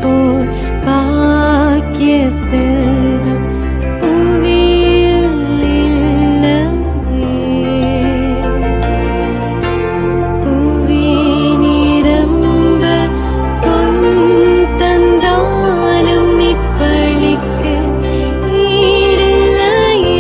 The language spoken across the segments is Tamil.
போல் பாக்கிய செல்வம் புவியில் இல்லையே. புவி நிரம்ப பொன் தந்தாலும் இப்பழிக்கு ஈடில்லையே.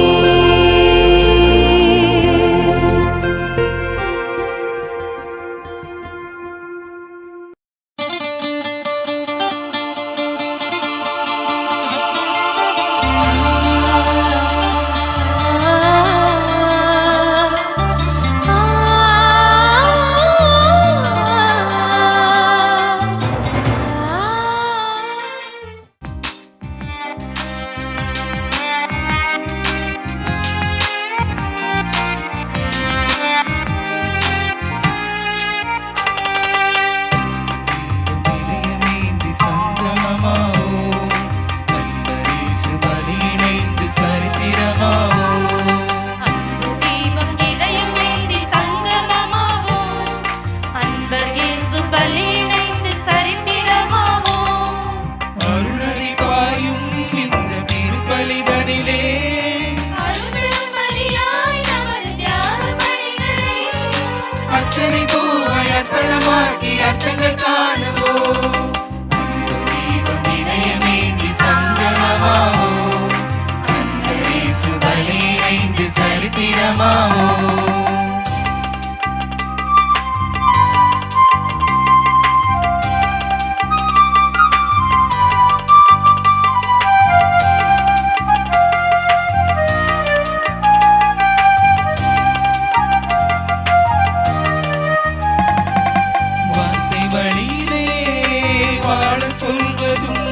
இதயமேந்தி சங்கமமாவோ, அன்பரேசு பலியிணைந்து சரித்திரமாவோ. அன்பு தீபம் இதயமேந்தி சங்கமமாவோம். அன்பர் இயேசு பலியிணைந்து சரித்திரமாவோம். அருணதி பாயும் இந்த திருப்பலிதனிலே அருள்பெரும் பலியாய் நமது தியாக பணிகளை அர்ச்சனை பூவை அர்ப்பணமாக்கி அர்த்தங்கள் காணுவோம். அன்பு தீபம் இதயமேந்தி சங்கமமாவோ, அன்பரேசு பலியிணைந்து சரித்திரமாவோ. வார்த்தை வழியிலே வாழ சொல்வதும்,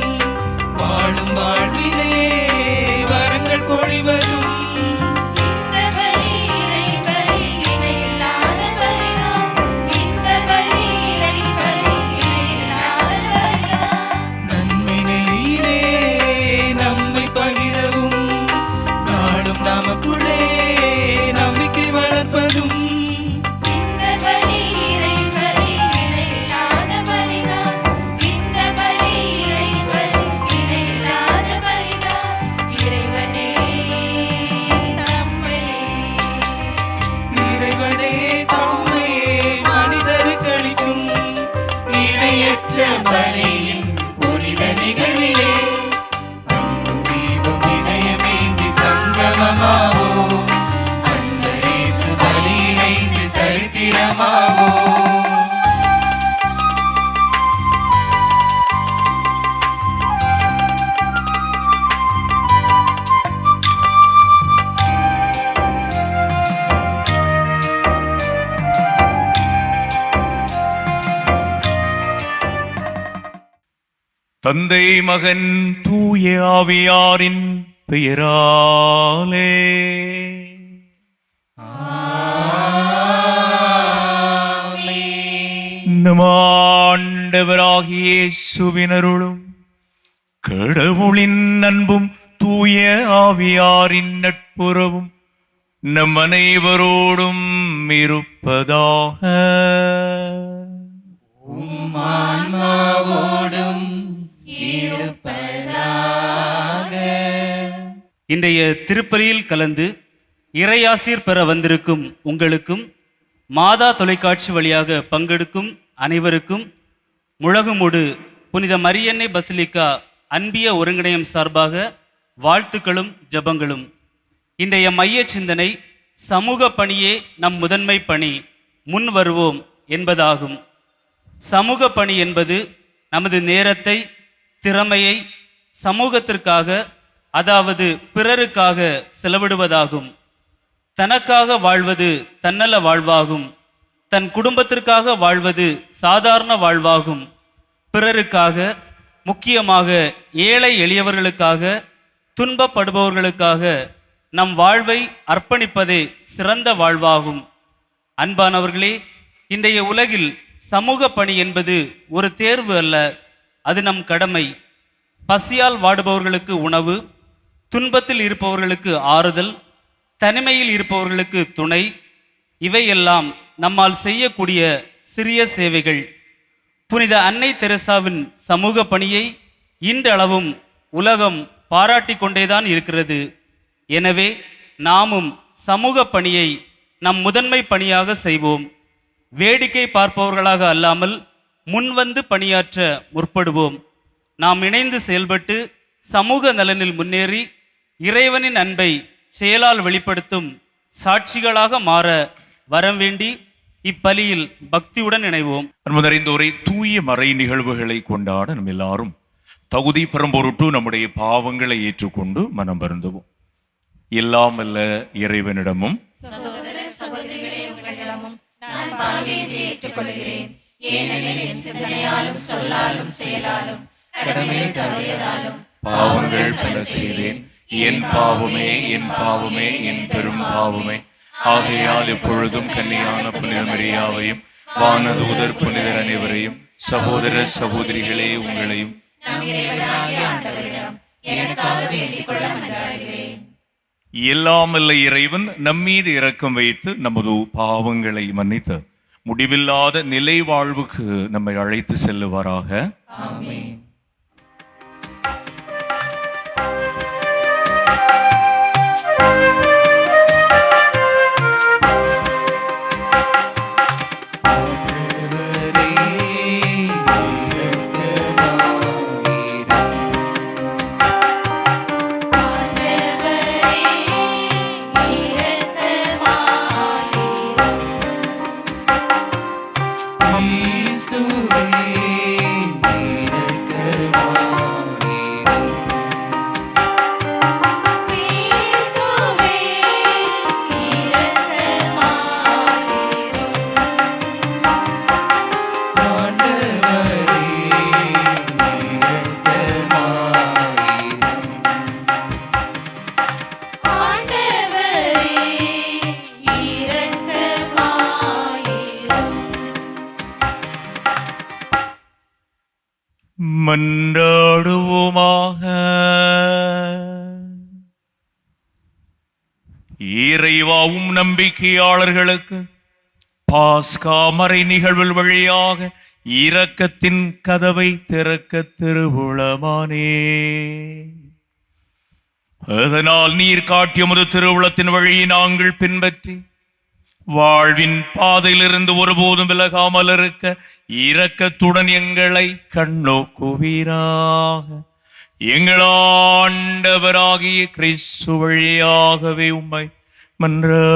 வாழும் வாழ்விலே வரங்கள் பொழிவதும். இந்த பலி இறை பலி இணையில்லாத பலிதான். இந்த பலி இறை பலி இணையில்லாத பலிதான். நன்மை நெறியிலே நம்மை பகிரவும், நாளும் நமக்குள்ளே நம்பிக்கை வளர்ப்பதும். இந்த பலி இறை பலி இணையில்லாத பலிதான். இந்த பலி இறை பலி இணையில்லாத பலிதான். இறைவனே இறைவனே தம்மையே மனிதருக்களிக்கும் இணையற்ற பலியின் புனித நிகழ்விலே அன்பு தீபம் இதயமேந்தி சங்கமமாவோ, அன்பரேசு பலியிணைந்து சரித்திரமாவோ. தந்தை மகன் தூய ஆவியாரின் பெயராலே நம் ஆண்டவராகிய இயேசுவின் அருளும் கடவுளின் அன்பும் தூய ஆவியாரின் நட்புறவும் நம் அனைவரோடும் இருப்பதாக. ஆன்மாவோடும் இன்றைய திருப்பலியில் கலந்து இறையாசீர் பெற வந்திருக்கும் உங்களுக்கும், மாதா தொலைக்காட்சி வழியாக பங்கெடுக்கும் அனைவருக்கும் முழகுமுடு புனித மரியன்னை பசிலிக்கா அன்பிய ஒருங்கிணையம் சார்பாக வாழ்த்துக்களும் ஜெபங்களும். இன்றைய மைய சிந்தனை சமூக பணியே நம் முதன்மை பணி, முன் வருவோம் என்பதாகும். சமூக பணி என்பது நமது நேரத்தை, திறமையை சமூகத்திற்காக, அதாவது பிறருக்காக செலவிடுவதாகும். தனக்காக வாழ்வது தன்னல வாழ்வாகும். தன் குடும்பத்திற்காக வாழ்வது சாதாரண வாழ்வாகும். பிறருக்காக, முக்கியமாக ஏழை எளியவர்களுக்காக, துன்பப்படுபவர்களுக்காக நம் வாழ்வை அர்ப்பணிப்பதே சிறந்த வாழ்வாகும். அன்பானவர்களே, இன்றைய உலகில் சமூக பணி என்பது ஒரு தேர்வு அல்ல, அது நம் கடமை. பசியால் வாடுபவர்களுக்கு உணவு, துன்பத்தில் இருப்பவர்களுக்கு ஆறுதல், தனிமையில் இருப்பவர்களுக்கு துணை, இவையெல்லாம் நம்மால் செய்யக்கூடிய சிறிய சேவைகள். புனித அன்னை தெரசாவின் சமூக பணியை இன்றளவும் உலகம் பாராட்டி கொண்டேதான் இருக்கிறது. எனவே நாமும் சமூக பணியை நம் முதன்மை பணியாக செய்வோம். வேடிக்கை பார்ப்பவர்களாக அல்லாமல் முன்வந்து பணியாற்ற முற்படுவோம். நாம் இணைந்து செயல்பட்டு சமூக நலனில் முன்னேறி இறைவனின் அன்பை செயலால் வெளிப்படுத்தும் சாட்சிகளாக மாற வரம் வேண்டி இப்பலியில் பக்தியுடன் இணைவோம். அன்புதறிந்தோரை, தூய மறை நிகழ்வுகளை கொண்டாட நம் எல்லாரும் தகுதி பெறும் பொருட்டு நம்முடைய பாவங்களை ஏற்றுக்கொண்டு மனம் வருந்துவோம். எல்லாம் அல்ல இறைவனிடமும் சகோதர சகோதரிகளே, உங்களிடமும் நான் பாவியத்தை ஏற்றுக்கொள்கிறேன். ஏனெனில் என் சிந்தனையாலும் சொல்லாலும் செயலாலும் கடமையை தவறியதாலும் பாவங்கள் பல செய்தேன். என் பாவமே, என் பாவமே, என் பெரும் பாவமே. ஆகையால் எப்பொழுதும் கன்னியான புனித மரியாவையும் வானதூதர் புனிதர் அனைவரையும் சகோதர சகோதரிகளே உங்களையும் நம் இறைவனாகிய ஆண்டவரிடம் எனக்காக வேண்டிக் கொள்ள மன்றாடுகிறேன். எல்லாம் அல்ல இறைவன் நம்மீது இரக்கம் வைத்து நமது பாவங்களை மன்னித்து முடிவில்லாத நிலை வாழ்வுக்கு நம்மை அழைத்து செல்லுவாராக. ஆமென். மன்றாடுவோமாக. இறைவாவும் நம்பிக்கையாளர்களுக்கு பாஸ்கா மறை நிகழ்வு வழியாக இரக்கத்தின் கதவை திறக்க திருவுளமானே. அதனால் நீர் காட்டிய முது திருவுளத்தின் வழியை நாங்கள் பின்பற்றி வாழ்வின் பாதையிலிருந்து ஒருபோதும் விலகாமல் இருக்க இரக்கத்துடன் எங்களை கண்ணோக்குவீராக. எங்கள் ஆண்டவராகிய கிறிஸ்து வழியாகவே உம்மை மன்றாடுகின்றோம்.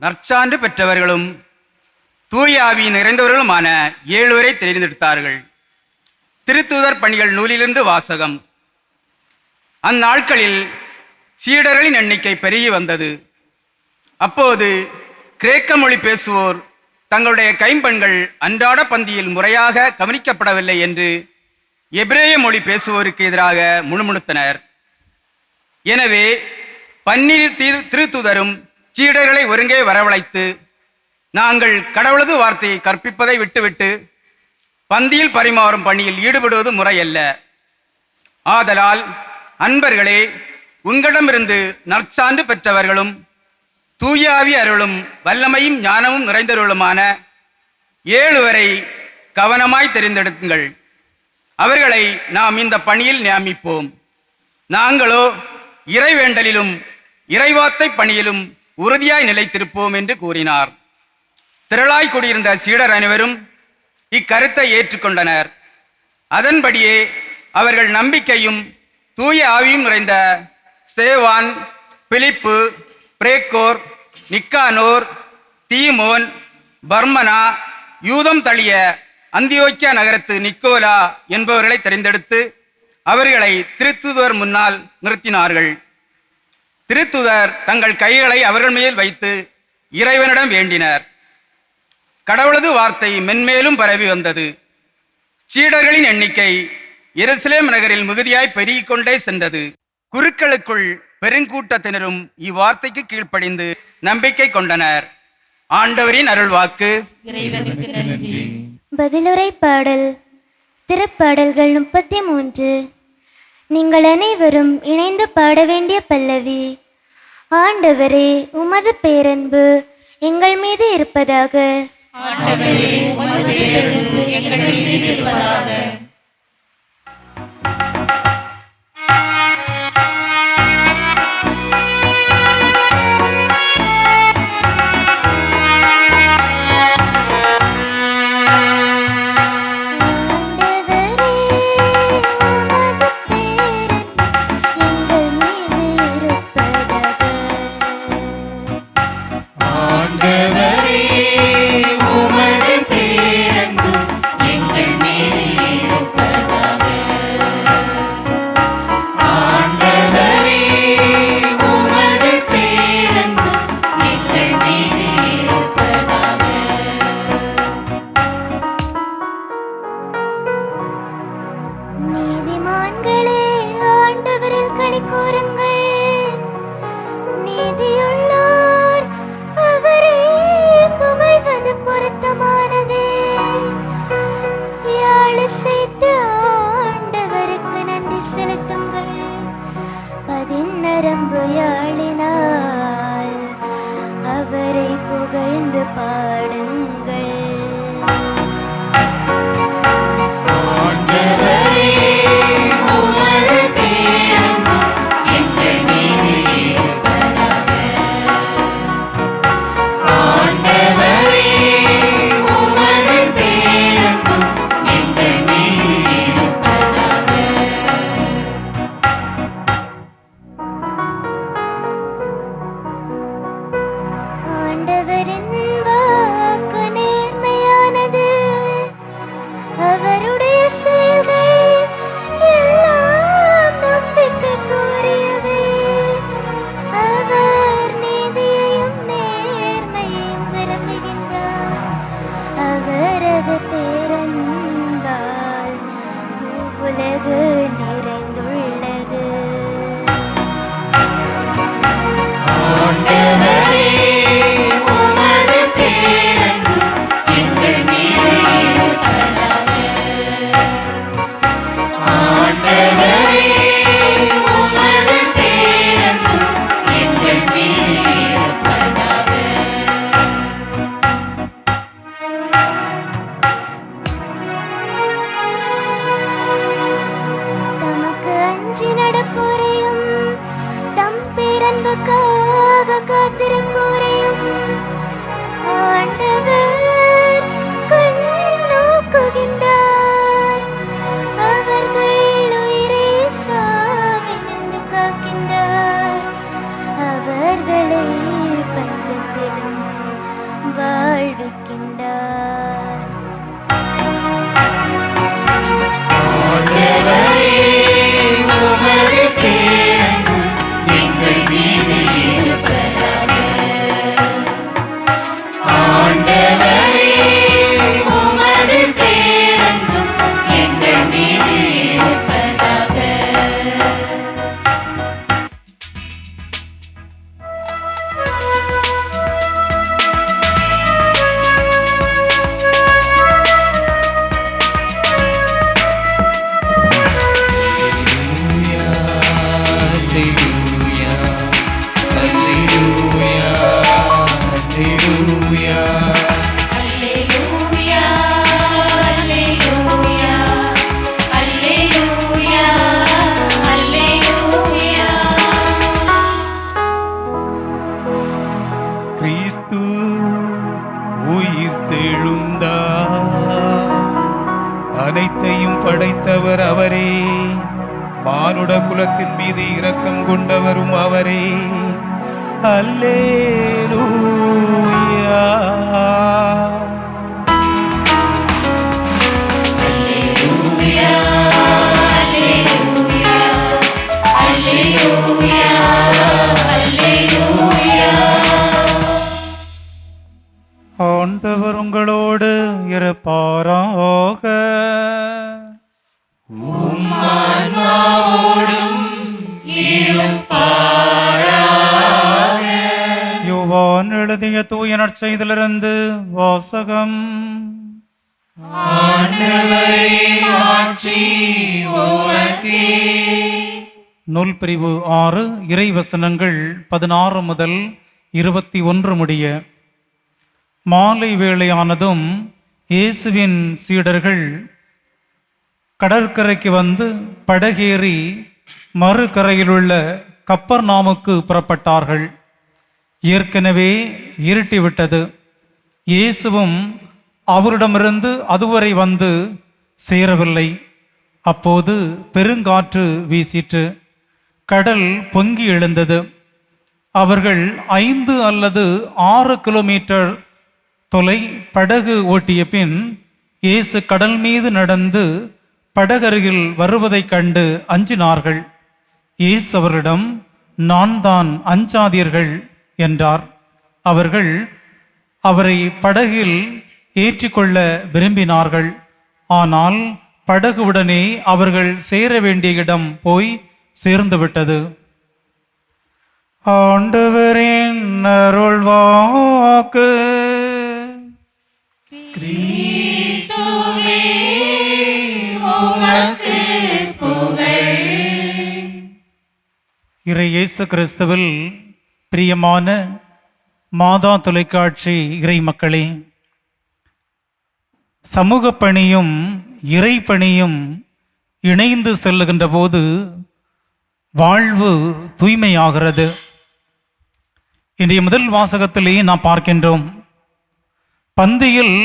நற்சான்று பெற்றவர்களும் தூய ஆவி நிறைந்தவர்களுமான 7 பேரை தேர்ந்தெடுத்தார்கள். திருத்தூதர் பணிகள் நூலிலிருந்து வாசகம். அந்நாட்களில் சீடர்களின் எண்ணிக்கை பெருகி வந்தது. அப்போது கிரேக்க மொழி பேசுவோர் தங்களுடைய கைம்பெண்கள் அன்றாட பந்தியில் முறையாக கவனிக்கப்படவில்லை என்று எபிரேய மொழி பேசுவோருக்கு எதிராக முணுமுணுத்தனர். எனவே 12 திருத்தூதரும் சீடர்களை ஒருங்கே வரவழைத்து, நாங்கள் கடவுளது வார்த்தையை கற்பிப்பதை விட்டுவிட்டு பந்தியில் பரிமாறும் பணியில் ஈடுபடுவது முறையல்ல. ஆதலால் அன்பர்களே, உங்களிடமிருந்து நற்சான்று பெற்றவர்களும் தூய ஆவி அருளும் வல்லமையும் ஞானமும் நிறைந்தவர்களுமான 7 பேரை கவனமாய் தெரிந்தெடுங்கள். அவர்களை நாம் இந்த பணியில் நியமிப்போம். நாங்களோ இறைவேண்டலிலும் இறைவார்த்தை பணியிலும் உறுதியாய் நிலைத்திருப்போம் என்று கூறினார். திரளாய் கூடியிருந்த சீடர் அனைவரும் இக்கருத்தை ஏற்றுக்கொண்டனர். அதன்படியே அவர்கள் நம்பிக்கையும் தூய ஆவியும் நிறைந்த சேவான், பிலிப்பு, பிரேக்கோர், நிக்கானோர், தீமோன், பர்மனா, யூதம் தளிய அந்தியோக்கியா நகரத்து நிக்கோலா என்பவர்களை தெரிந்தெடுத்து அவர்களை திருத்துதர் முன்னால் நிறுத்தினார்கள். திருத்துதர் தங்கள் கைகளை அவர்கள் மேல் வைத்து இறைவனிடம் வேண்டினர். கடவுளது வார்த்தை மென்மேலும் பரவி வந்தது. சீடர்களின் எண்ணிக்கை எருசலேம் நகரில் மிகுதியாய் பெருகிக் கொண்டே சென்றது. குருக்களுக்குள் பெருங்கூட்டத்தினரும் இவ்வார்த்தைக்கு கீழ்ப்படிந்து நம்பிக்கை கொண்டனர். ஆண்டவரின் அருள்வாக்கு. இறைவனுக்கு நன்றி. பதிலுரை பாடல். திருப்பாடல்கள் 33. நீங்கள் அனைவரும் இணைந்து பாட வேண்டிய பல்லவி. ஆண்டவரே, உமது பேரன்பு எங்கள் மீது இருப்பதாக. ஆண்டவரே, உமது பேரன்பு எங்கள் மீது இருப்பதாக. ஆண்டவரே, உமது பேரன்பு எங்கள் மீது இருப்பதாக. ஆண்டவரே, உமது பேரன்பு எங்கள் மீது இருப்பதாக. நீதிமான்களே, ஆண்டவரில் களி கூறுங்கள். நீதியுள்ளோர் அவரே புகழ்வது பொருத்தமானதே. யாழிசைத்து ஆண்டவருக்கு நன்றி செலுத்துங்கள். பதின்னரம்பு யாழினால் அவரை புகழ்ந்து பாடுங்கள். ஆண்டவரே, உமது பேரன்பு எங்கள் மீது இருப்பதாக. ஆண்டவரே, உமது பேரன்பு எங்கள் மீது இருப்பதாக. ஆண்டவரின் வாக்கு நேர்மையானது. அவருடைய செயல்கள் எல்லாம் நம்பிக்கைக்குரியவை. அவர் நீதியையும் நேர்மையையும் விரும்புகின்றார். அவரது பேரன்பால் உலகு நிறைந்துள்ளது. ஆண்டவரே, உமது பேரன்பு எங்கள் மீது இருப்பதாக. ஆண்டவரே, உமது பேரன்பு எங்கள் மீது இருப்பதாக. தமக்கு அஞ்சி நடப்போரையும் தம் பேரன்புக்காக காத்திருப்போரையும் ஆண்டவர் கண்ணோக்குகின்றார். அவர்கள் உயிரை சாவினின்று காக்கின்றார். அவர்களை பஞ்சத்திலும் வாழ்விக்கின்றார். ஆண்டவரே, உமது பேரன்பு எங்கள் மீது இருப்பதாக. ஆண்டவரே, உமது பேரன்பு எங்கள் மீது இருப்பதாக. கிறிஸ்து உயிர் தெழுந்தார். அனைத்தையும் படைத்தவர் அவரே. மானுட குலத்தின் மீது இரக்கம் கொண்டவரும் அவரே. அல்லேலூயா. ஆண்டவர் உங்களோடு இருப்பாராக. யோவான் எழுதிய தூய நற்செய்தியிலிருந்து வாசகம். ஆண்டவரே, மாட்சி உமக்கே. நூல் பிரிவு 6 இறைவசனங்கள் 16 முதல் 21 முடிய. மாலை வேளையானதும் இயேசுவின் சீடர்கள் கடற்கரைக்கு வந்து படகேறி மறுகரையிலுள்ள கப்பர்நாமுக்கு புறப்பட்டார்கள். ஏற்கனவே இருட்டிவிட்டது. இயேசுவும் அவரிடமிருந்து அதுவரை வந்து சேரவில்லை. அப்போது பெருங்காற்று வீசிற்று. கடல் பொங்கி எழுந்தது. அவர்கள் 5 அல்லது 6 கிலோமீட்டர் தொலை படகு ஓட்டிய பின் இயேசு கடல் மீது நடந்து படகருகில் வருவதைக் கண்டு அஞ்சினார்கள். இயேசு அவரிடம், நான் தான், அஞ்சாதீர்கள் என்றார். அவர்கள் அவரை படகில் ஏற்றிக்கொள்ள விரும்பினார்கள். ஆனால் படகுடனே அவர்கள் சேர வேண்டிய இடம் போய் சேர்ந்துவிட்டது. ஆண்டவரின் அருள்வாக்கு. கிறிஸ்துவே உமக்கு புகழ். இறை இயேசு கிறிஸ்துவில் பிரியமான மாதா தொலைக்காட்சி இறை மக்களே, சமூக பணியும் இறை பணியும் இணைந்து செல்லுகின்ற போது வாழ்வு தூய்மையாகிறது. இன்றைய முதல் வாசகத்திலே நாம் பார்க்கின்றோம், பந்தியில்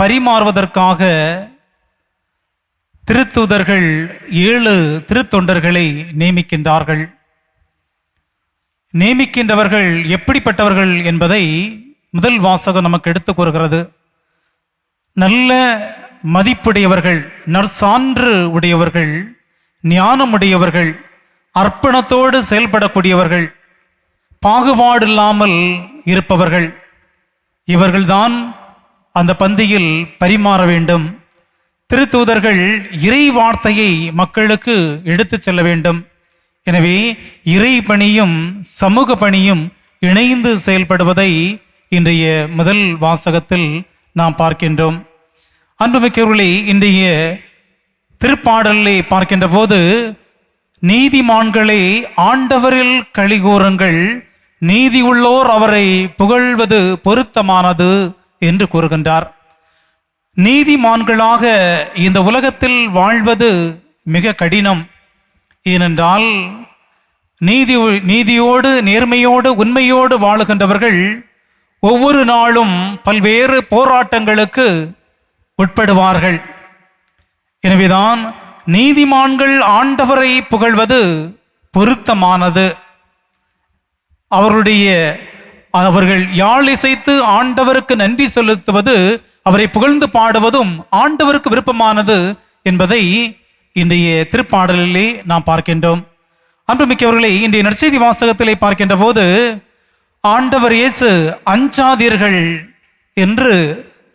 பரிமாறுவதற்காக திருத்தூதர்கள் 7 திருத்தொண்டர்களை நியமிக்கின்றார்கள். நியமிக்கின்றவர்கள் எப்படிப்பட்டவர்கள் என்பதை முதல் வாசகம் நமக்கு எடுத்து கூறுகிறது. நல்ல மதிப்புடையவர்கள், நற்சான்று உடையவர்கள், ஞானமுடையவர்கள், அர்ப்பணத்தோடு செயல்படக்கூடியவர்கள், பாகுபாடு இல்லாமல் இருப்பவர்கள். இவர்கள்தான் அந்த பந்தியில் பரிமாற வேண்டும். திருத்தூதர்கள் இறை வார்த்தையை மக்களுக்கு எடுத்து செல்ல வேண்டும். எனவே இறை பணியும் சமூக பணியும் இணைந்து செயல்படுவதை இன்றைய முதல் வாசகத்தில் நாம் பார்க்கின்றோம். அன்புமிக்கவர்களே, இன்றைய திருப்பாடலை பார்க்கின்ற போது, நீதிமான்களே ஆண்டவரில் களிகூறுங்கள், நீதி உள்ளோர் அவரை புகழ்வது பொருத்தமானது என்று கூறுகின்றார். நீதிமான்களாக இந்த உலகத்தில் வாழ்வது மிக கடினம். ஏனென்றால் நீதியோடு, நேர்மையோடு, உண்மையோடு வாழுகின்றவர்கள் ஒவ்வொரு நாளும் பல்வேறு போராட்டங்களுக்கு உட்படுவார்கள். எனவேதான் நீதிமான்கள் ஆண்டவரை புகழ்வது பொருத்தமானது. அவர்கள் யாழ் இசைத்து ஆண்டவருக்கு நன்றி செலுத்துவது, அவரை புகழ்ந்து பாடுவதும் ஆண்டவருக்கு விருப்பமானது என்பதை இன்றைய திருப்பாடலிலே நாம் பார்க்கின்றோம். அன்புமிக்கவர்களே, இன்றைய நற்செய்தி வாசகத்திலே பார்க்கின்ற போது ஆண்டவர் இயேசு அஞ்சாதீர்கள் என்று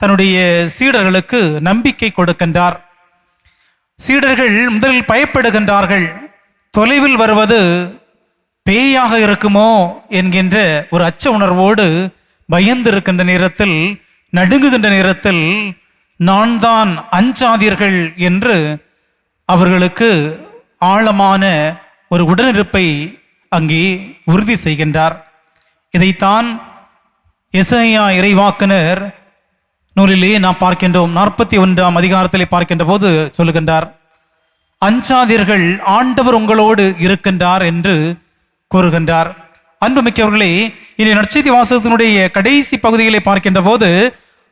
தன்னுடைய சீடர்களுக்கு நம்பிக்கை கொடுக்கின்றார். சீடர்கள் முதலில் பயப்படுகின்றார்கள். தொலைவில் வருவது பேயாக இருக்குமோ என்கின்ற ஒரு அச்ச உணர்வோடு பயந்து இருக்கின்ற நேரத்தில், நடுங்குகின்ற நேரத்தில், நான் தான், அஞ்சாதீர்கள் என்று அவர்களுக்கு ஆழமான ஒரு உடனிருப்பை அங்கே உறுதி செய்கின்றார். இதைத்தான் எசையா இறைவாக்கினர் நூலிலே நாம் பார்க்கின்றோம். 41ஆம் அதிகாரத்திலே பார்க்கின்ற போது சொல்லுகின்றார், அஞ்சாதீர்கள், ஆண்டவர் உங்களோடு இருக்கின்றார் என்று கூறுகின்றார். அன்புமிக்கவர்களே, இனி நற்செய்தி வாசகத்தினுடைய கடைசி பகுதிகளை பார்க்கின்ற போது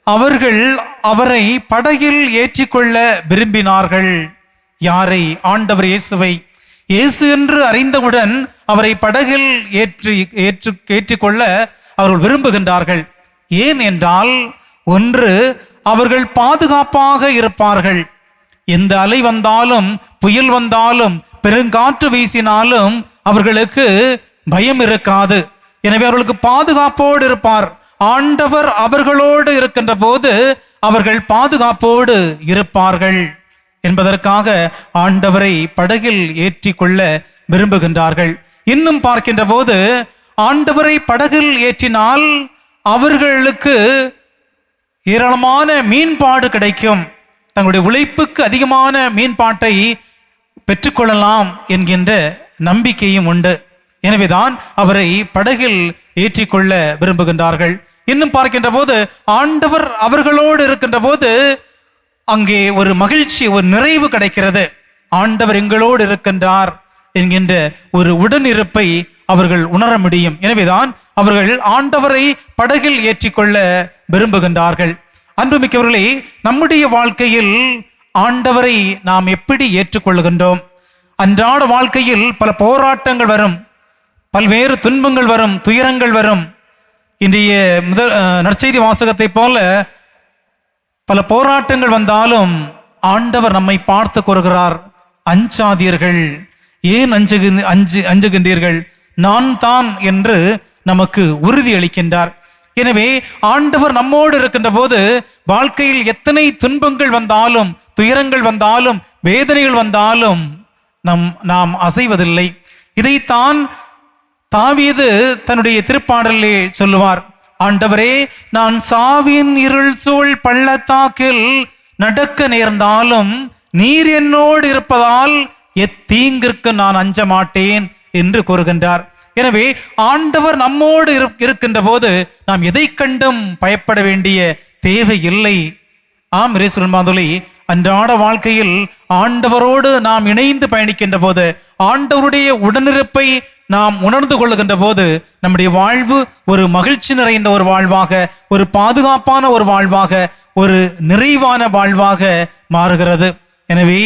அவர்கள் அவரை படகில் ஏற்றிக்கொள்ள விரும்பினார்கள். யாரை? ஆண்டவர் இயேசுவை. இயேசு என்று அறிந்தவுடன் அவரை படகில் ஏற்றிக்கொள்ள அவர்கள் விரும்புகின்றார்கள். ஏன் என்றால், ஒன்று, அவர்கள் பாதுகாப்பாக இருப்பார்கள். எந்த அலை வந்தாலும், புயல் வந்தாலும், பெருங்காற்று வீசினாலும் அவர்களுக்கு பயம் இருக்காது. எனவே அவர்களுக்கு பாதுகாப்போடு இருப்பார். ஆண்டவர் அவர்களோடு இருக்கின்ற போது அவர்கள் பாதுகாப்போடு இருப்பார்கள் என்பதற்காக ஆண்டவரை படகில் ஏற்றிக்கொள்ள விரும்புகின்றார்கள். இன்னும் பார்க்கின்ற போது, ஆண்டவரை படகில் ஏற்றினால் அவர்களுக்கு ஏராளமான மீன்பாடு கிடைக்கும், தங்களுடைய உழைப்புக்கு அதிகமான மீன்பாட்டை பெற்றுக்கொள்ளலாம் என்கின்ற நம்பிக்கையும் உண்டு. எனவேதான் அவரை படகில் ஏற்றிக்கொள்ள விரும்புகின்றார்கள். இன்னும் பார்க்கின்ற போது ஆண்டவர் அவர்களோடு இருக்கின்ற போது அங்கே ஒரு மகிழ்ச்சி, ஒரு நிறைவு கிடைக்கிறது. ஆண்டவர் எங்களோடு இருக்கின்றார் என்கின்ற ஒரு உடனிருப்பை அவர்கள் உணர முடியும். எனவேதான் அவர்கள் ஆண்டவரை படகில் ஏற்றிக்கொள்ள விரும்புகின்றார்கள். அன்புமிக்கவர்களே, நம்முடைய வாழ்க்கையில் ஆண்டவரை நாம் எப்படி ஏற்றுக்கொள்கின்றோம்? அன்றாட வாழ்க்கையில் பல போராட்டங்கள் வரும், பல்வேறு துன்பங்கள் வரும், துயரங்கள் வரும். இன்றைய நற்செய்தி வாசகத்தை போல பல போராட்டங்கள் வந்தாலும் ஆண்டவர் நம்மை பார்த்து கூறுகிறார், அஞ்சாதீர்கள், ஏன் அஞ்சுகின்றீர்கள், நான் தான் என்று நமக்கு உறுதி அளிக்கின்றார். எனவே ஆண்டவர் நம்மோடு இருக்கின்ற போது வாழ்க்கையில் எத்தனை துன்பங்கள் வந்தாலும், துயரங்கள் வந்தாலும், வேதனைகள் வந்தாலும் நாம் அசைவதில்லை. இதைத்தான் தாவீது தன்னுடைய திருப்பாடலிலே சொல்லுவார், ஆண்டவரே, நான் சாவின் இருள் சூழ் பள்ளத்தாக்கில் நடக்க நேர்ந்தாலும் நீர் என்னோடு இருப்பதால் எத்தீங்கிற்கு நான் அஞ்ச மாட்டேன் என்று கூறுகின்றார். எனவே ஆண்டவர் நம்மோடு இருக்கின்ற போது நாம் எதை கண்டும் பயப்பட வேண்டிய தேவை இல்லை. ஆம் இறைசுல்மாதுளி, அன்றாட வாழ்க்கையில் ஆண்டவரோடு நாம் இணைந்து பயணிக்கின்ற போது, ஆண்டவருடைய உடனிருப்பை நாம் உணர்ந்து கொள்ளுகின்ற போது நம்முடைய வாழ்வு ஒரு மகிழ்ச்சி நிறைந்த ஒரு வாழ்வாக, ஒரு பாதுகாப்பான ஒரு வாழ்வாக, ஒரு நிறைவான வாழ்வாக மாறுகிறது. எனவே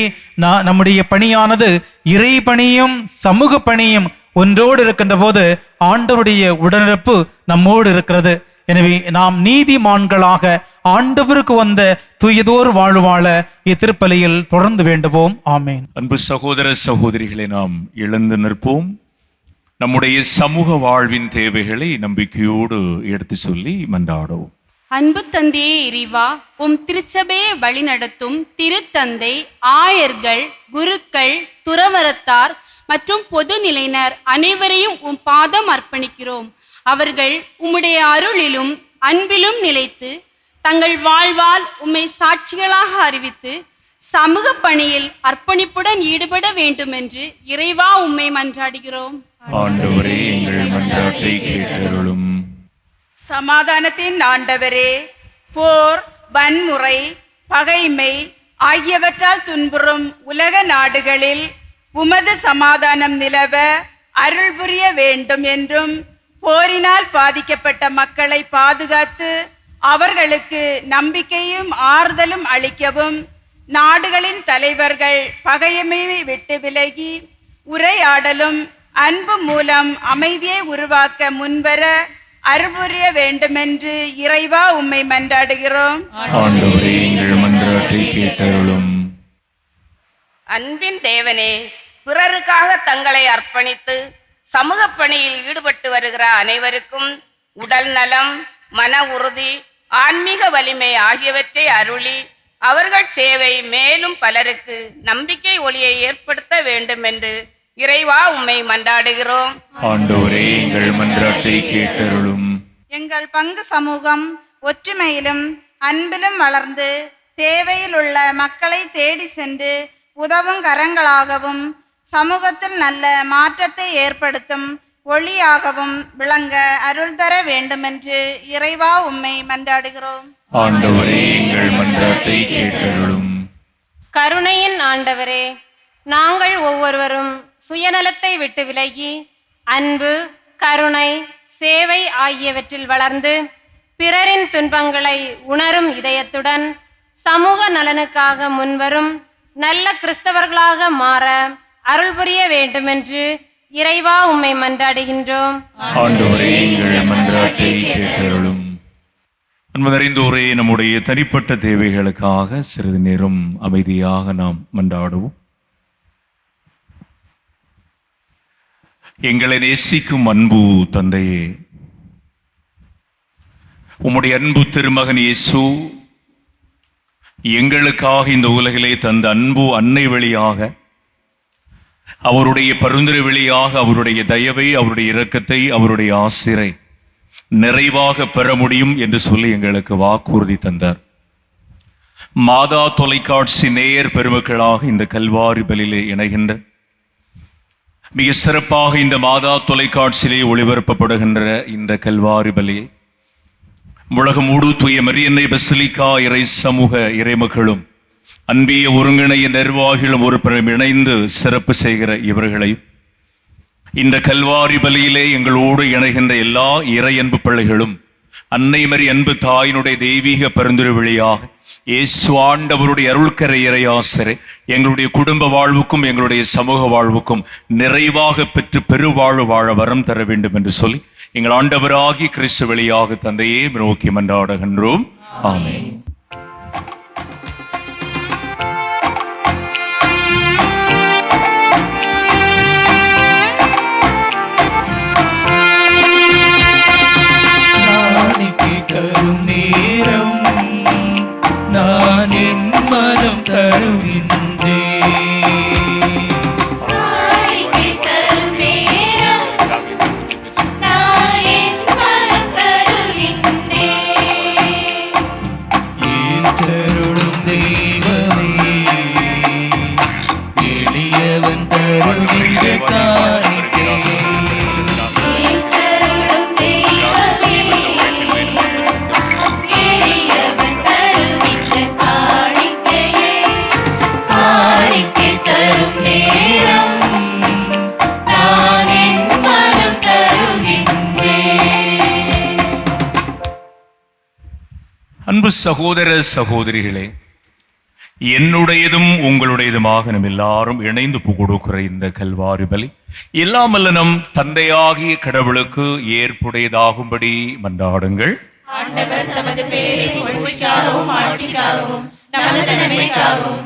நம்முடைய பணியானது இறை பணியும் சமூக பணியும் ஒன்றோடு இருக்கின்ற போது ஆண்டவருடைய உடனிருப்பு நம்மோடு இருக்கிறது. எனவே நாம் நீதிமான்களாக ஆண்டவருக்கு வந்த தூயதோர் வாழ்வு வாழ இத்திருப்பலியில் தொடர்ந்து வேண்டுவோம். ஆமேன். அன்பு சகோதர சகோதரிகளை, நாம் எழுந்து நிற்போம். நம்முடைய சமூக வாழ்வின் தேவைகளை நம்பிக்கையோடு எடுத்து சொல்லி மன்றாடுவோம். அன்பு தந்தையே இறைவா, உம் திருச்சபையை வழிநடத்தும் திருத்தந்தை, ஆயர்கள், குருக்கள், துறவரத்தார் மற்றும் பொதுநிலையினர் அனைவரையும் உம் பாதம் அர்ப்பணிக்கிறோம். அவர்கள் உம்முடைய அருளிலும் அன்பிலும் நிலைத்து தங்கள் வாழ்வால் உம்மை சாட்சிகளாக அறிவித்து சமூக பணியில் அர்ப்பணிப்புடன் ஈடுபட வேண்டும் என்று இறைவா உம்மை மன்றாடுகிறோம். ஆண்டவரே, எங்கள் மன்றாட்டை கேட்டருளும். சமாதானத்தின் ஆண்டவரே, போர், வன்முறை, பகைமை ஆகியவற்றால் துன்புறும் உலக நாடுகளில் உமது சமாதானம் நிலவ அருள் புரிய வேண்டும் என்றும், போரினால் பாதிக்கப்பட்ட மக்களை பாதுகாத்து அவர்களுக்கு நம்பிக்கையும் ஆறுதலும் அளிக்கவும், நாடுகளின் தலைவர்கள் பகைமையை விட்டு விலகி உரையாடலும் அன்பு மூலம் அமைதியை உருவாக்க முன்வர அருள்புரிய வேண்டுமென்று இறைவா உம்மை மன்றாடுகிறோம். ஆண்டவரே, எங்கள் மன்றாட்டை கேட்டருளும். அன்பின் தேவனே, பிறருக்காக தங்களை அர்ப்பணித்து சமூக பணியில் ஈடுபட்டு வருகிற அனைவருக்கும் உடல் நலம், மன உறுதி, ஆன்மீக வலிமை ஆகியவற்றை அருளி அவர்கள் சேவை மேலும் பலருக்கு நம்பிக்கை ஒளியை ஏற்படுத்த வேண்டும் என்று இறைவா உம்மை மன்றாடுகிறோம். ஆண்டவரே, எங்கள் மன்றாட்டை கேட்டருளும். எங்கள் பங்கு சமூகம் ஒற்றுமையிலும் அன்பிலும் வளர்ந்து தேவையில் உள்ள மக்களை தேடி சென்று உதவும் கரங்களாகவும் சமூகத்தில் நல்ல மாற்றத்தை ஏற்படுத்தும் ஒளியாகவும் விளங்க அருள் தர வேண்டுமென்று இறைவா உம்மை மன்றாடுகிறோம். ஆண்டவரே, எங்கள் மன்றாட்டை கேட்டருளும். கருணையின் ஆண்டவரே, நாங்கள் ஒவ்வொருவரும் சுயநலத்தை விட்டு விலகி அன்பு, கருணை, சேவை ஆகியவற்றில் வளர்ந்து பிறரின் துன்பங்களை உணரும் இதயத்துடன் சமூக நலனுக்காக முன்வரும் நல்ல கிறிஸ்தவர்களாக மாற அருள் புரிய வேண்டுமென்று இறைவா உம்மை மன்றாடுகின்றோம். ஆண்டவரே, எங்கள் மன்றாட்டை கேட்டருளும். அன்பு நிறைந்தோரே, நம்முடைய தனிப்பட்ட தேவைகளுக்காக சிறிது நேரம் அமைதியாக நாம் மன்றாடுவோம். எங்களை நேசிக்கும் அன்பு தந்தையே, உம்முடைய அன்பு திருமகன் இயேசு எங்களுக்காக இந்த உலகிலே தந்த அன்பு அன்னை வழியாக, அவருடைய பரிந்துரை வழியாக அவருடைய தயவை, அவருடைய இரக்கத்தை, அவருடைய ஆசிரை நிறைவாக பெற முடியும் என்று சொல்லி எங்களுக்கு வாக்குறுதி தந்தார். மாதா தொலைக்காட்சி நேயர் பெருமக்களாக இந்த கல்வாரி பலியிலே இணைகின்ற மிக சிறப்பாக இந்த மாதா தொலைக்காட்சியிலே ஒளிபரப்பப்படுகின்ற இந்த கல்வாரி பலியை உலகம் முழு தூய மரியன்னை பசிலிக்கா இறை சமூக இறைமக்களும் அன்பிய ஒருங்கிணைய நிர்வாகிகளும் ஒரு புறம் இணைந்து சிறப்பு செய்கிற இவர்களையும் இந்த கல்வாரி பலியிலே எங்களோடு இணைகின்ற எல்லா இறை அன்பு பிள்ளைகளும் அன்னை மரி அன்பு தாயினுடைய தெய்வீக பரிந்துரை வழியாக இயேசு ஆண்டவருடைய அருள்கரை இறையாசரை எங்களுடைய குடும்ப வாழ்வுக்கும் எங்களுடைய சமூக வாழ்வுக்கும் நிறைவாக பெற்று பெருவாழ்வு வாழ வரம் தர வேண்டும் என்று சொல்லி எங்கள் ஆண்டவராகி கிறிஸ்து வழியாக தந்தையே நோக்கி மன்றாடுகின்றோம். ஆமென். தரும் நேரம் நான் என் மனம் தருகின்றேன். ஏற்றருளும் தெய்வமே எளியவன் தருகின்ற காணிக்கை. அன்பு சகோதர சகோதரிகளே, என்னுடையதும் உங்களுடையதுமாக நம் எல்லாரும் இணைந்து கொடுக்கிற இந்த கல்வாரி பலி எல்லாமல்ல நம் தந்தையாகிய கடவுளுக்கு ஏற்புடையதாகும்படி மன்றாடுங்கள். ஆண்டவர் தமது பெயரின் புகழ்ச்சிக்காகவும் ஆட்சிக்காகவும் நமது நன்மைக்காகவும்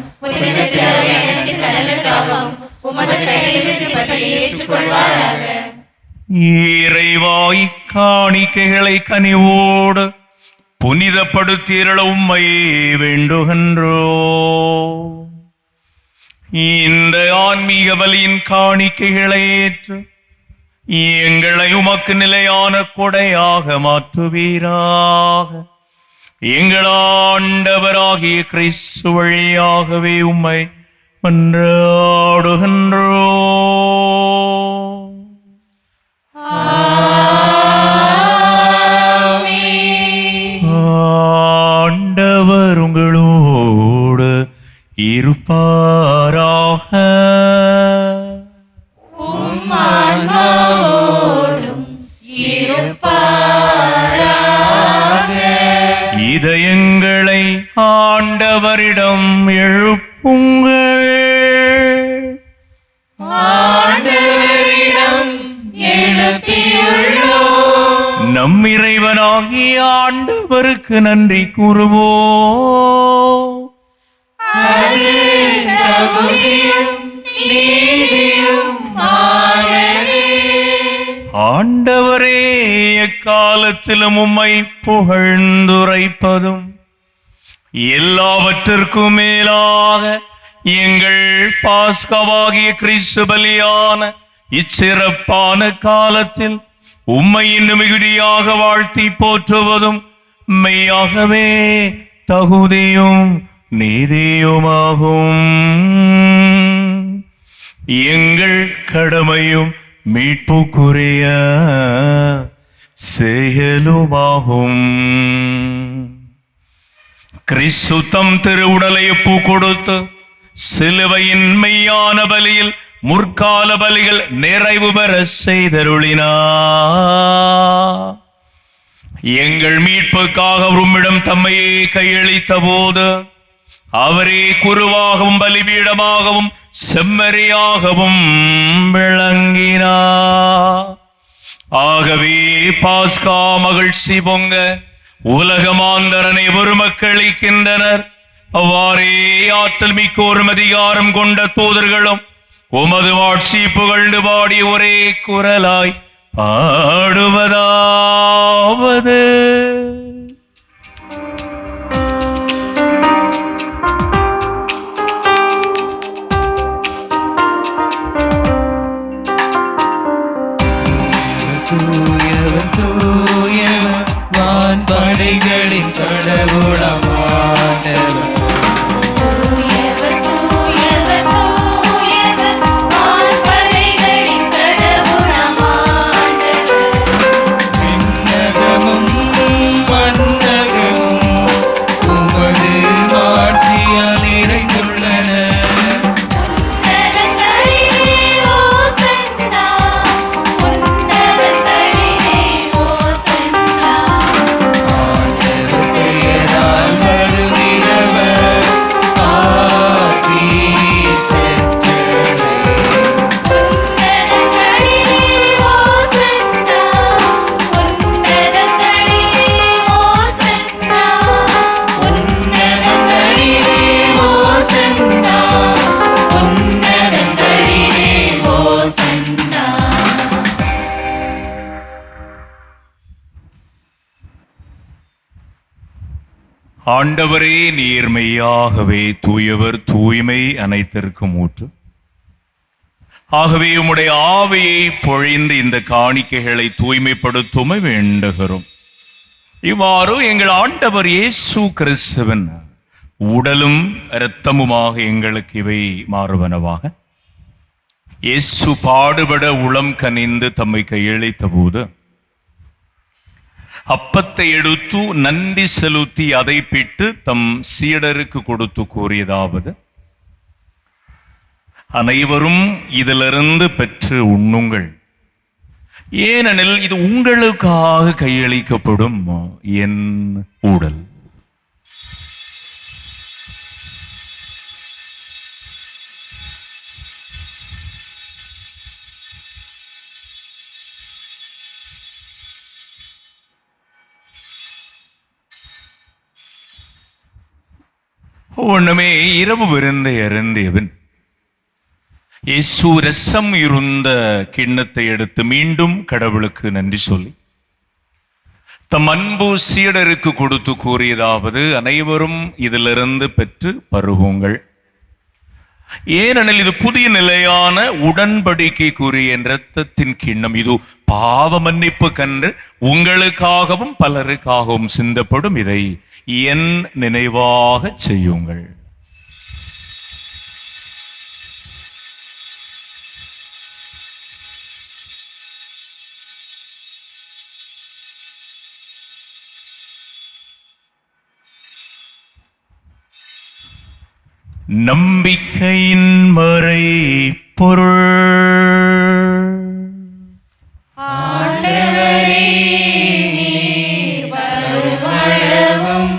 நலனுக்காகவும் உமது கையிலிருந்து பலியை ஏற்றுக்கொள்வாராக. இறைவாய் காணிக்கைகளை கனிவோடு புனிதப்படுத்தியருள உம்மை வேண்டுகின்றோ. இந்த ஆன்மீக பலியின் காணிக்கைகளை ஏற்று எங்களை உமக்கு நிலையான கொடையாக மாற்றுவீராக. எங்கள் ஆண்டவராகிய கிறிஸ்து வழியாகவே உம்மை மன்றாடுகின்றோ. ஆண்டவர் உங்களோடு இருப்பாராக. இதயங்களை ஆண்டவரிடம் எழுப்புங்கள். நம் இறைவனாகிய ஆண்டவருக்கு நன்றி கூறுவோம். ஆண்டவரே, எக்காலத்திலும் உம்மை புகழ்ந்துரைப்பதும் எல்லாவற்றிற்கும் மேலாக எங்கள் பாஸ்காவாகிய கிறிஸ்து பலியான இச்சிறப்பான காலத்தில் உம்மை இன்னும் மிகுதியாக வாழ்த்தி போற்றுவதும் மெய்யாகவே தகுதியும் நீதியுமாகும். எங்கள் கடமையும் மீட்புக்குரிய செயலுமாகும். கிறிஸ்து தம் திருவுடலை ஒப்பு கொடுத்து சிலுவையின் மெய்யான பலியில் முற்கால பலிகள் நிறைவு பெற செய்தருளினார். எங்கள் மீட்புக்காக உம்மிடம் தம்மையே கையளித்த போது அவரே குருவாகவும் பலிபீடமாகவும் செம்மறியாகவும் விளங்கினார். ஆகவே பாஸ்கா மகிழ்ச்சி பொங்க உலகமாந்தரனை ஒரு மக்களிக்கின்றனர். அவ்வாறே ஆற்றல் மிக்கோரும் அதிகாரம் கொண்ட தூதர்களும் உமது ஆட்சி புகழ்ந்து பாடி ஒரே குரலாய் பாடுவதாவது: தூயவர் தூயவர் வான்படைகளின் கடவுளமாண்டவர். தூயவர் தூயவர் தூயவர் வான்படைகளின் ஆண்டவரே, நீர் மெய்யாகவே தூயவர், தூய்மை அனைத்திற்கும் ஊற்று. ஆகவே உம்முடைய ஆவியை பொழிந்து இந்த காணிக்கைகளை தூய்மைப்படுத்தும் வேண்டுகிறோம். இவ்வாறு எங்கள் ஆண்டவர் இயேசு கிறிஸ்துவின் உடலும் இரத்தமுமாக எங்களுக்கு இவை மாறுவனவாக. இயேசு பாடுபட உளம் கனிந்து தம்மை கையளித்த போது அப்பத்தை எடுத்து நன்றி செலுத்தி அதை பிட்டு தம் சீடருக்கு கொடுத்து கூறியதாவது: அனைவரும் இதிலிருந்து பெற்று உண்ணுங்கள், ஏனெனில் இது உங்களுக்காக கையளிக்கப்படும் என் உடல். ஒண்ணுமே இரவு விருந்தை அருந்தியவன் இயேசு ரசம் இருந்த கிண்ணத்தை எடுத்து மீண்டும் கடவுளுக்கு நன்றி சொல்லி தம் அன்பு சீடருக்கு கொடுத்து கூறியதாவது: அனைவரும் இதிலிருந்து பெற்று பருகுங்கள், ஏனெனில் இது புதிய நிலையான உடன்படிக்கைக்குரிய என் இரத்தத்தின் கிண்ணம். இது பாவ மன்னிப்பு கன்று உங்களுக்காகவும் பலருக்காகவும் சிந்தப்படும். இதை என் நினைவாக செய்யுங்கள். நம்பிக்கையின் மறை பொருள். ஆண்டவரே, நீர் வருமளவும்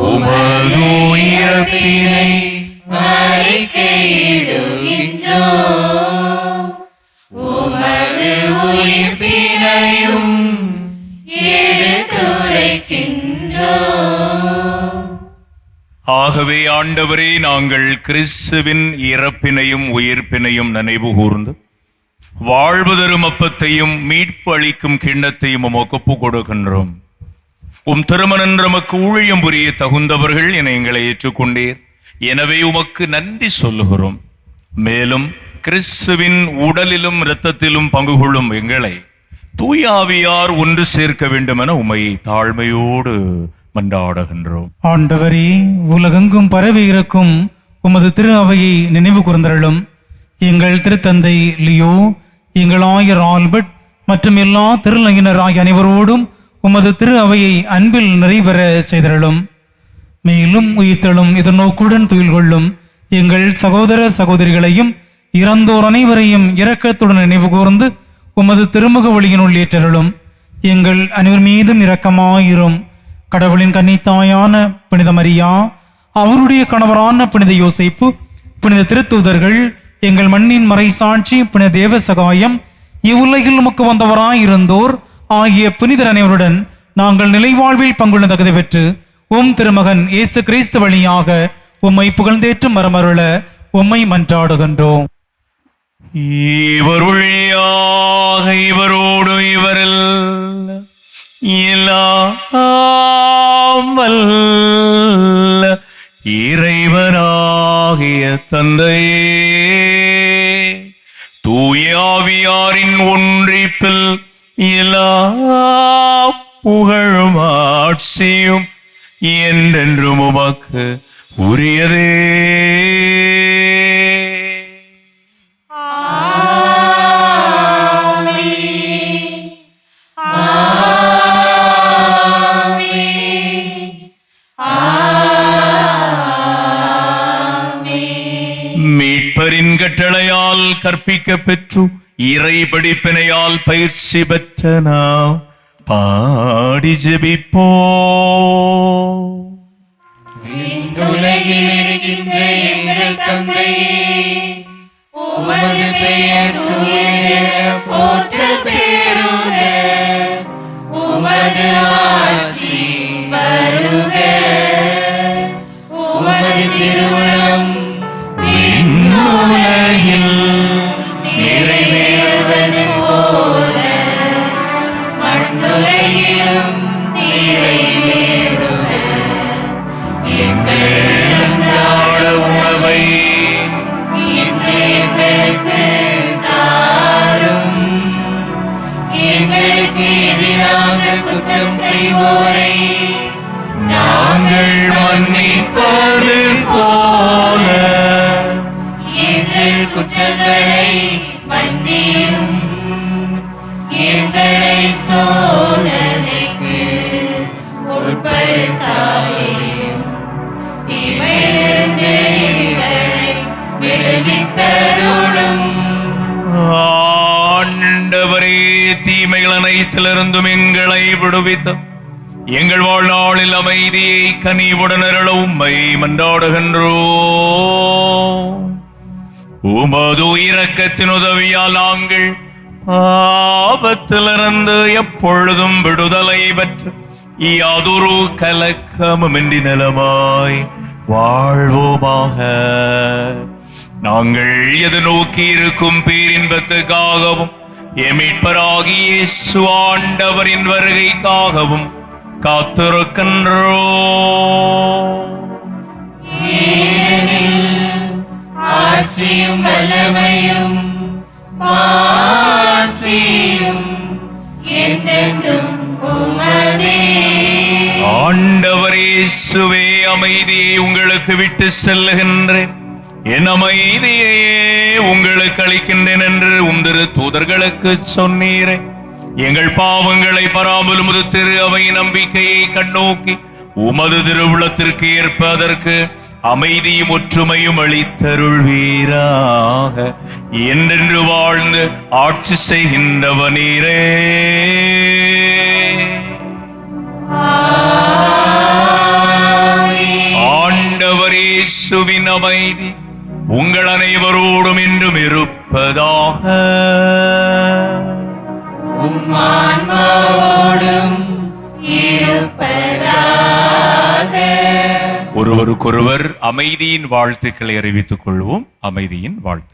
உமது உயிர்ப்பினை அறிக்கையிடுகின்றோம். உமது உயிர்ப்பினையும் எடுத்துரைக்கின்றோம். ஆகவே ஆண்டவரே, நாங்கள் கிறிஸ்துவின் இறப்பினையும் உயிர்ப்பினையும் நினைவு கூர்ந்து வாழ்வு தரும் அப்பத்தையும் மீட்பு அளிக்கும் கிண்ணத்தையும் உமக்கு ஒப்புக் கொடுக்கின்றோம். உம் திருமணம் நமக்கு ஊழியம் புரிய தகுந்தவர்கள் என எங்களை ஏற்றுக்கொண்டீர். எனவே உமக்கு நன்றி சொல்லுகிறோம். மேலும் கிறிஸ்துவின் உடலிலும் இரத்தத்திலும் பங்கு கொள்ளும் எங்களை தூய ஆவியார் ஒன்று சேர்க்க வேண்டும் என உம்மை தாழ்மையோடு மன்றாடுகின்றோம். ஆண்டவரே, உலகெங்கும் பரவி இருக்கும் உமது திரு அவையை நினைவு கூர்ந்தருளும். எங்கள் திருத்தந்தை லியோ, எங்கள் ஆயர் ஆல்பர்ட் மற்றும் எல்லா திருநங்கையினர் ஆகிய அனைவரோடும் உமது திரு அவையை அன்பில் நிறைவேற செய்தருளும். மேலும் உயிர்த்தெழும் எதிர்நோக்குடன் துயில் கொள்ளும் எங்கள் சகோதர சகோதரிகளையும் இறந்தோர் அனைவரையும் இரக்கத்துடன் நினைவு கூர்ந்து உமது திருமுக ஒளியினுள் ஏற்றருளும். எங்கள் அனைவர் மீதும் இரக்கமாயிரும். கடவுளின் கன்னித்தாயான புனித மரியா, அவருடைய கணவரான புனித யோசேப்பு, புனித திருத்தூதர்கள், எங்கள் மண்ணின் மறைசாட்சி புனித தேவ சகாயம், இவ்வுலகில் உமக்கு வந்தவராயிருந்தோர் ஆகிய புனிதர் அனைவருடன் நாங்கள் நிலைவாழ்வில் பங்குள்ள தகுதி பெற்று உம் திருமகன் இயேசு கிறிஸ்து வழியாக உம்மை புகழ்ந்தேற்று மரமருள உம்மை மன்றாடுகின்றோம். இவர் வழியாக இவரோடு இவரில் இல்லாமல் இறைவனாகிய தந்தையே, தூய ஆவியாரின் ஒன்றிப்பில் எல்லா புகழும் ஆட்சியும் என்றென்றும் உமக்கு உரியதே. மீட்பரின் கட்டளையால் கற்பிக்க பெற்று இறை படிப்பினையால் பயிற்சி பெற்ற நாம் பாடி ஜெபிப்போம். விண்ணுலகில் இருக்கின்ற எங்கள் தந்தையே, உமது பெயர் தூயென போற்ற பெறுக. உமது ஆட்சி வருக. உமது திருவுளம் விண்ணுலகில் நிறைவேறுவது போல மண்ணுலகிலும் நிறைவேறுக. செய்வோரை நாங்கள் மன்னிப்பது போல எங்கள் குற்றங்களை மன்னியும், எங்களை சோதனைக்கு உட்படுத்தாதேயும், தீமையிலிருந்து எங்களை விடுவித்தருளும். ஆண்டவரே, தீமைகள் அனைத்திலிருந்தும் எங்களை விடுவித்த எங்கள் வாழ்நாளில் அமைதியை கனிவுடன் அருள உம்மை மன்றாடுகின்றோம். உமது இரக்கத்தின் உதவியால் நாங்கள் பாவத்திலிருந்து எப்பொழுதும் விடுதலை பெற்று யாதொரு கலக்கமுமின்றி நலமாய் வாழ்வோமாக. நாங்கள் எது நோக்கி இருக்கும் பேரின்பத்துக்காகவும் எமீட்பராகிய இயேசு ஆண்டவரின் வருகைக்காகவும் காத்திருக்கின்றோம். ஆட்சியும் வல்லமையும் மாட்சியும் என்றென்றும் உமதே. ஆண்டவரே இயேசுவே, அமைதியை உங்களுக்கு விட்டு செல்லுகின்றேன், என் அமைதியையே உங்களுக்கு அளிக்கின்றேன் என்று உந்திரு தூதர்களுக்கு சொன்னீரே. எங்கள் பாவங்களை பராமல் உமது திரு அவை நம்பிக்கையை கண்ணோக்கி உமது திருவுளத்திற்கு ஏற்ப அதற்கு அமைதியும் ஒற்றுமையும் அளித்தருள்வீராக. என்றென்று வாழ்ந்து ஆட்சி செய்கின்றவனீரே. ஆண்டவரே இயேசுவின் அமைதி உங்கள் அனைவரோடும் என்றும் இருப்பதாக. உம்மான்மாவோடும் இருப்பதாக. ஒருவருக்கொருவர் அமைதியின் வாழ்த்துக்களை அறிவித்துக் கொள்வோம். அமைதியின் வாழ்த்து.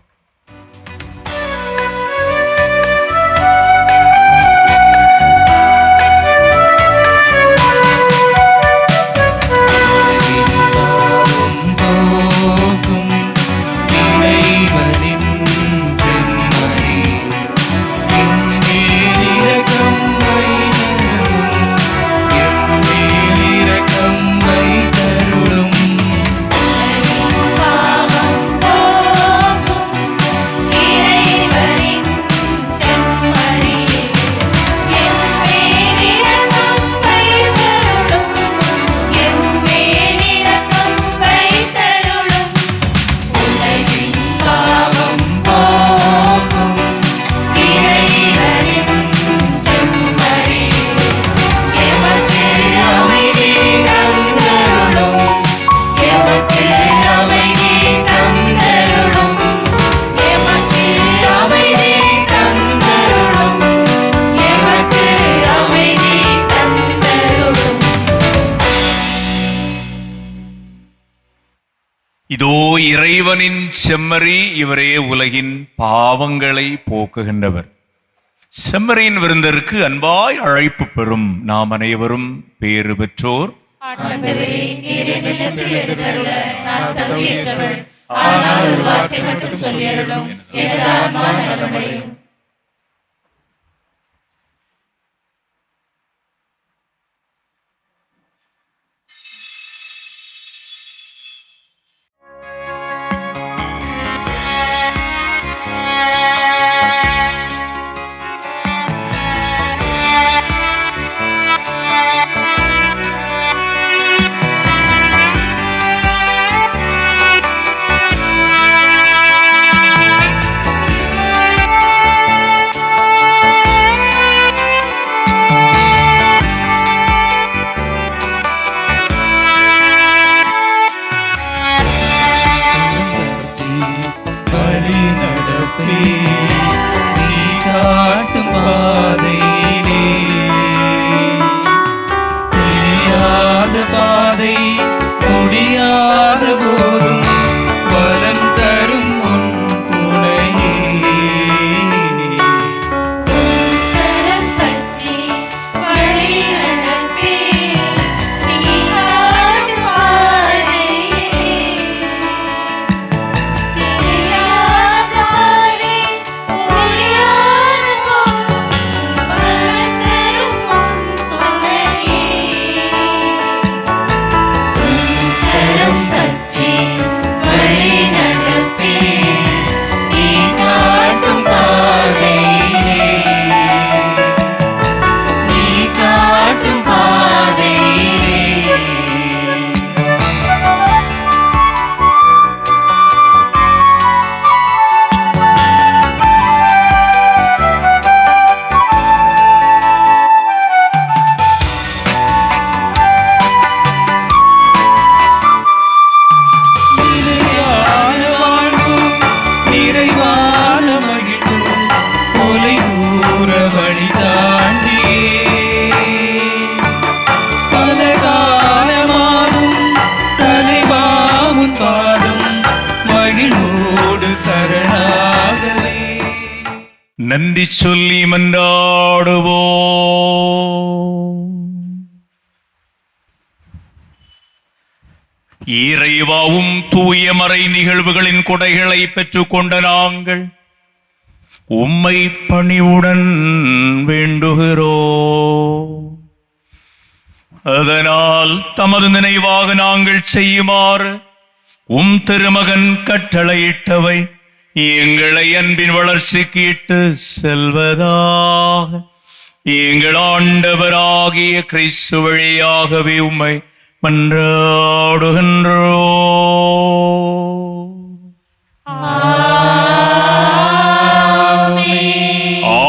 இதோ இறைவனின் செம்மறி, இவரே உலகின் பாவங்களை போக்குகின்றவர். செம்மறியின் விருந்திற்கு அன்பாய் அழைப்பு பெறும் நாம் அனைவரும் பேறு பெற்றோர். நன்றி சொல்லி மன்றாடுவோம். இறைவாவும் தூய மறை நிகழ்வுகளின் கொடைகளை பெற்றுக்கொண்ட நாங்கள் உம்மை பணிவுடன் வேண்டுகிறோம். அதனால் தமது நினைவாக நாங்கள் செய்யுமாறு உம் திருமகன் கட்டளையிட்டவை எங்களை அன்பின் வளர்ச்சிக்கு இட்டு செல்வதாக எங்கள் ஆண்டவராகிய கிறிஸ்து வழியாகவே உம்மை மன்றாடுகின்றோம்.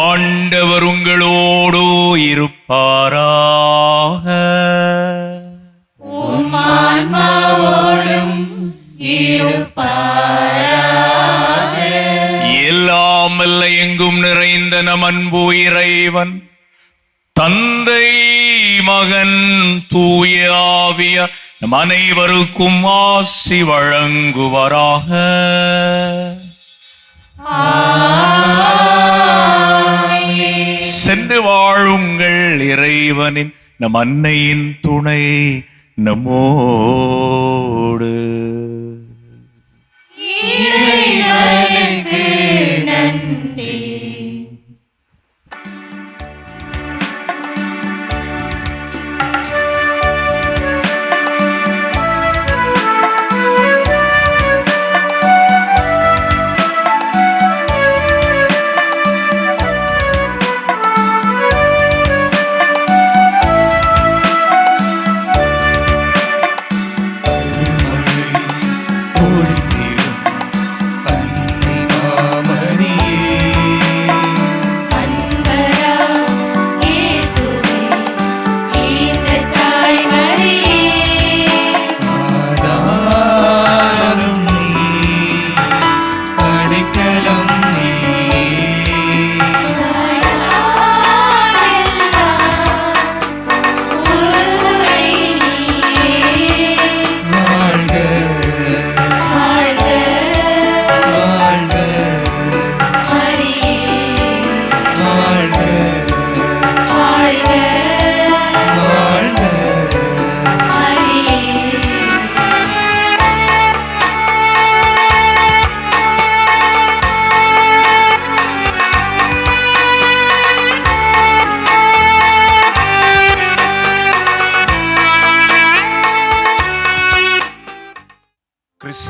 ஆண்டவர் உங்களோடு இருப்பாராக. எல்லாம் அல்ல எங்கும் நிறைந்த நம் அன்பு இறைவன் தந்தை மகன் தூய ஆவியார் நம் அனைவருக்கும் ஆசி வழங்குவாராக. சென்று வாழுங்கள். இறைவனின் நம் அன்னையின் துணை நம்மோடு. இறைவனுக்கு நன்றி.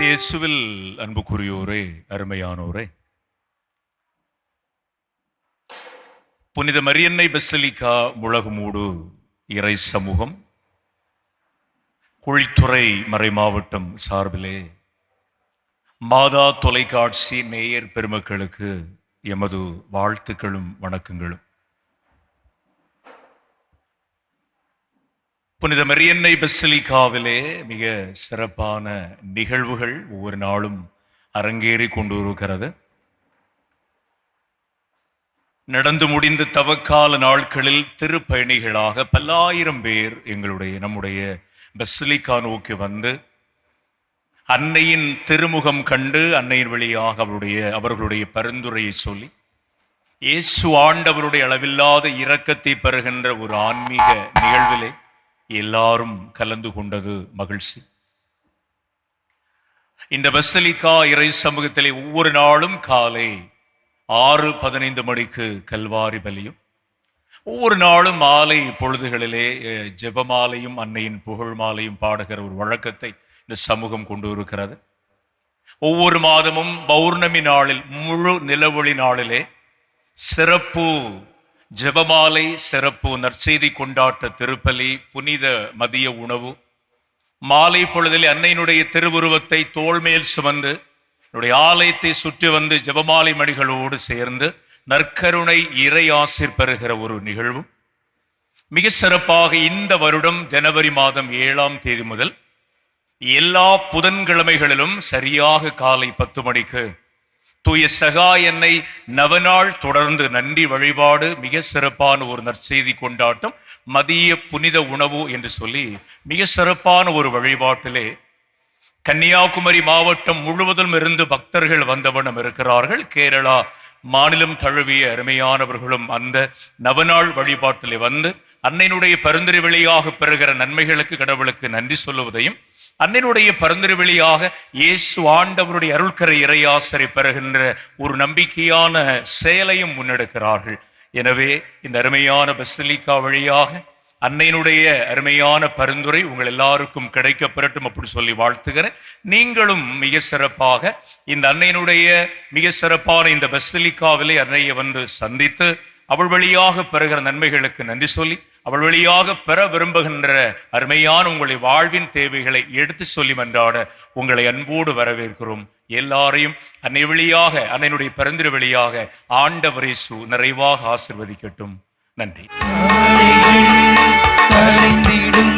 இயேசுவில் அன்புக்குரியோரே, அருமையானோரே, புனித மரியன்னை பெசிலிக்கா முழகுமூடு இறை சமூகம் குழித்துறை மறைமாவட்டம் சார்பிலே மாதா தொலைக்காட்சி நேயர் பெருமக்களுக்கு எமது வாழ்த்துக்களும் வணக்கங்களும். புனித மரியன்னை பெசிலிக்காவிலே மிக சிறப்பான நிகழ்வுகள் ஒவ்வொரு நாளும் அரங்கேறி கொண்டு இருக்கிறது. நடந்து முடிந்த தவக்கால நாட்களில் திருப்பயணிகளாக பல்லாயிரம் பேர் நம்முடைய பெசிலிக்கா நோக்கி வந்து அன்னையின் திருமுகம் கண்டு அன்னையின் வழியாக அவர்களுடைய பரிந்துரையை சொல்லி இயேசு ஆண்டவருடைய அளவில்லாத இரக்கத்தை பெறுகின்ற ஒரு ஆன்மீக நிகழ்விலே எல்லாரும் கலந்து கொண்டது மகிழ்ச்சி. இந்த பெசிலிக்கா இறை சமூகத்திலே ஒவ்வொரு நாளும் காலை 6:15 மணிக்கு கல்வாரி பலியும், ஒவ்வொரு நாளும் மாலை பொழுதுகளிலே ஜெபமாலையும் அன்னையின் புகழ் மாலையும் பாடுகிற ஒரு வழக்கத்தை இந்த சமூகம் கொண்டு இருக்கிறது. ஒவ்வொரு மாதமும் பௌர்ணமி நாளில் முழு நிலவொளி நாளிலே சிறப்பு ஜெபமாலை, சிறப்பு நற்செய்தி கொண்டாட்ட திருப்பலி, புனித மதிய உணவு, மாலை பொழுதிலே அன்னையினுடைய திருவுருவத்தை தோள்மேல் சுமந்து என்னுடைய ஆலயத்தை சுற்றி வந்து ஜெபமாலை மணிகளோடு சேர்ந்து நற்கருணை இறை ஆசீர் பெறுகிற ஒரு நிகழ்வும் மிக சிறப்பாக இந்த வருடம் ஜனவரி மாதம் 7ஆம் தேதி முதல் எல்லா புதன்கிழமைகளிலும் சரியாக காலை 10 மணிக்கு தூய சகாயன்னை நவநாள் தொடர்ந்து நன்றி வழிபாடு, மிக சிறப்பான ஒரு நற்செய்தி கொண்டாட்டம், மதிய புனித உணவு என்று சொல்லி மிக சிறப்பான ஒரு வழிபாட்டிலே கன்னியாகுமரி மாவட்டம் முழுவதும் இருந்து பக்தர்கள் வந்தவண்ணம் இருக்கிறார்கள். கேரளா மாநிலம் தழுவிய அருமையானவர்களும் அந்த நவநாள் வழிபாட்டிலே வந்து அன்னையினுடைய பரிந்துரை வழியாக பெறுகிற நன்மைகளுக்கு கடவுளுக்கு நன்றி சொல்லுவதையும், அன்னையினுடைய பரிந்துரை வழியாக இயேசு ஆண்டவருடைய அருள்கரை இறையாசரை பெறுகின்ற ஒரு நம்பிக்கையான செயலையும் முன்னெடுக்கிறார்கள். எனவே இந்த அருமையான பசிலிக்கா வழியாக அன்னையினுடைய அருமையான பரிந்துரை உங்கள் எல்லாருக்கும் கிடைக்க பெறட்டும் அப்படி சொல்லி வாழ்த்துகிறேன். நீங்களும் மிக சிறப்பாக இந்த அன்னையினுடைய மிக சிறப்பான இந்த பசிலிக்காவிலே அன்னையை வந்து சந்தித்து அவள் வழியாக பெறுகிற நன்மைகளுக்கு நன்றி சொல்லி அவள் வழியாக பெற விரும்புகின்ற அருமையான உங்களுடைய வாழ்வின் தேவைகளை எடுத்து சொல்லி மன்றாட உங்களை அன்போடு வரவேற்கிறோம். எல்லாரையும் அன்னை வழியாக அன்னையினுடைய பரிந்துரை வழியாக ஆண்டவர் இயேசு நிறைவாக ஆசீர்வதிக்கட்டும். நன்றி. கரைந்திடும்